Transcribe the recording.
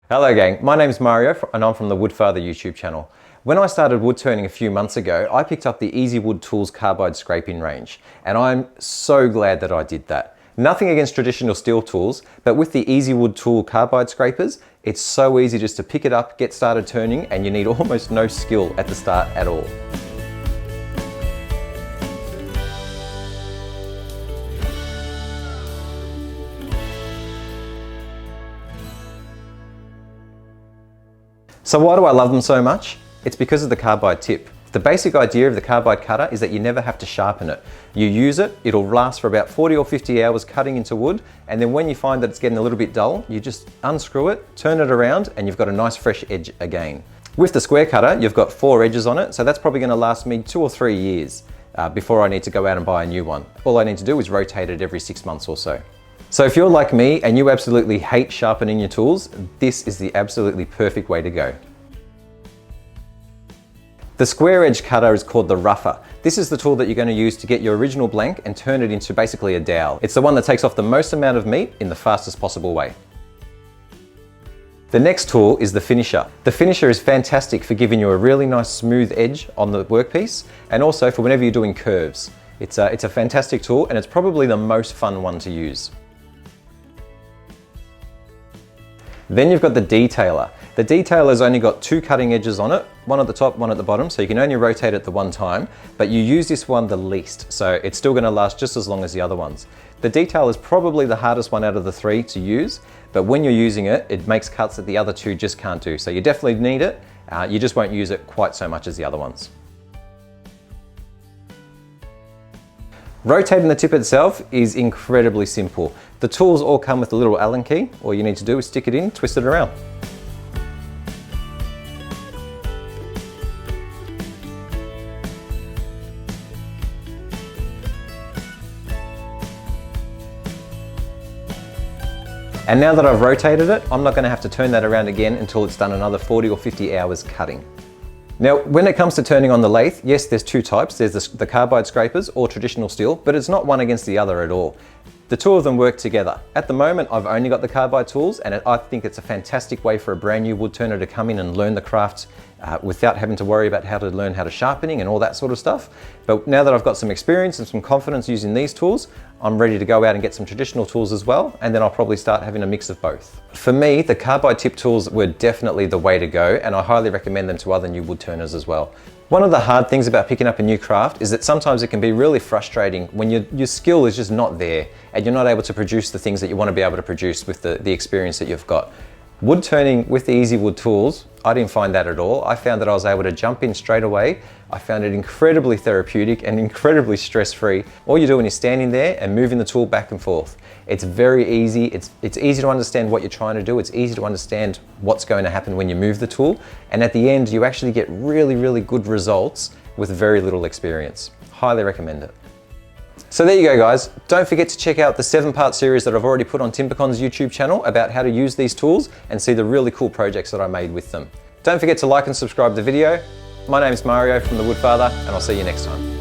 Hello gang, my name's Mario and I'm from the Woodfather YouTube channel. When I started wood turning a few months ago, I picked up the Easy Wood Tools carbide scraping range, and I'm so glad that I did that. Nothing against traditional steel tools, but with the Easy Wood Tool carbide scrapers, it's so easy just to pick it up, get started turning, and you need almost no skill at the start at all. So why do I love them so much? It's because of the carbide tip. The basic idea of the carbide cutter is that you never have to sharpen it. You use it, it'll last for about 40 or 50 hours cutting into wood, and then when you find that it's getting a little bit dull, you just unscrew it, turn it around, and you've got a nice fresh edge again. With the square cutter, you've got 4 edges on it, so that's probably going to last me 2 or 3 years before I need to go out and buy a new one. All I need to do is rotate it every 6 months or so. So if you're like me and you absolutely hate sharpening your tools, this is the absolutely perfect way to go. The square edge cutter is called the rougher. This is the tool that you're going to use to get your original blank and turn it into basically a dowel. It's the one that takes off the most amount of meat in the fastest possible way. The next tool is the finisher. The finisher is fantastic for giving you a really nice smooth edge on the workpiece, and also for whenever you're doing curves. It's a fantastic tool, and it's probably the most fun one to use. Then you've got the detailer. The detailer's only got 2 cutting edges on it, one at the top, one at the bottom, so you can only rotate it the one time, but you use this one the least, so it's still going to last just as long as the other ones. The detailer is probably the hardest one out of the 3 to use, but when you're using it, it makes cuts that the other 2 just can't do, so you definitely need it, you just won't use it quite so much as the other ones. Rotating the tip itself is incredibly simple. The tools all come with a little Allen key. All you need to do is stick it in, twist it around. And now that I've rotated it, I'm not going to have to turn that around again until it's done another 40 or 50 hours cutting. Now, when it comes to turning on the lathe, yes, there's 2 types. There's the carbide scrapers or traditional steel, but it's not one against the other at all. The 2 of them work together. At the moment, I've only got the carbide tools, and I think it's a fantastic way for a brand new wood turner to come in and learn the craft without having to worry about how to sharpening and all that sort of stuff. But now that I've got some experience and some confidence using these tools, I'm ready to go out and get some traditional tools as well, and then I'll probably start having a mix of both. For me, the carbide tip tools were definitely the way to go, and I highly recommend them to other new wood turners as well. One of the hard things about picking up a new craft is that sometimes it can be really frustrating when your skill is just not there and you're not able to produce the things that you want to be able to produce with the experience that you've got. Wood turning with the Easy Wood tools, I didn't find that at all. I found that I was able to jump in straight away. I found it incredibly therapeutic and incredibly stress-free. All you're doing is standing there and moving the tool back and forth. It's very easy. It's easy to understand what you're trying to do. It's easy to understand what's going to happen when you move the tool. And at the end, you actually get really, really good results with very little experience. Highly recommend it. So there you go, guys. Don't forget to check out the 7-part series that I've already put on Timbercon's YouTube channel about how to use these tools and see the really cool projects that I made with them. Don't forget to like and subscribe the video. My name's Mario from the Woodfather, and I'll see you next time.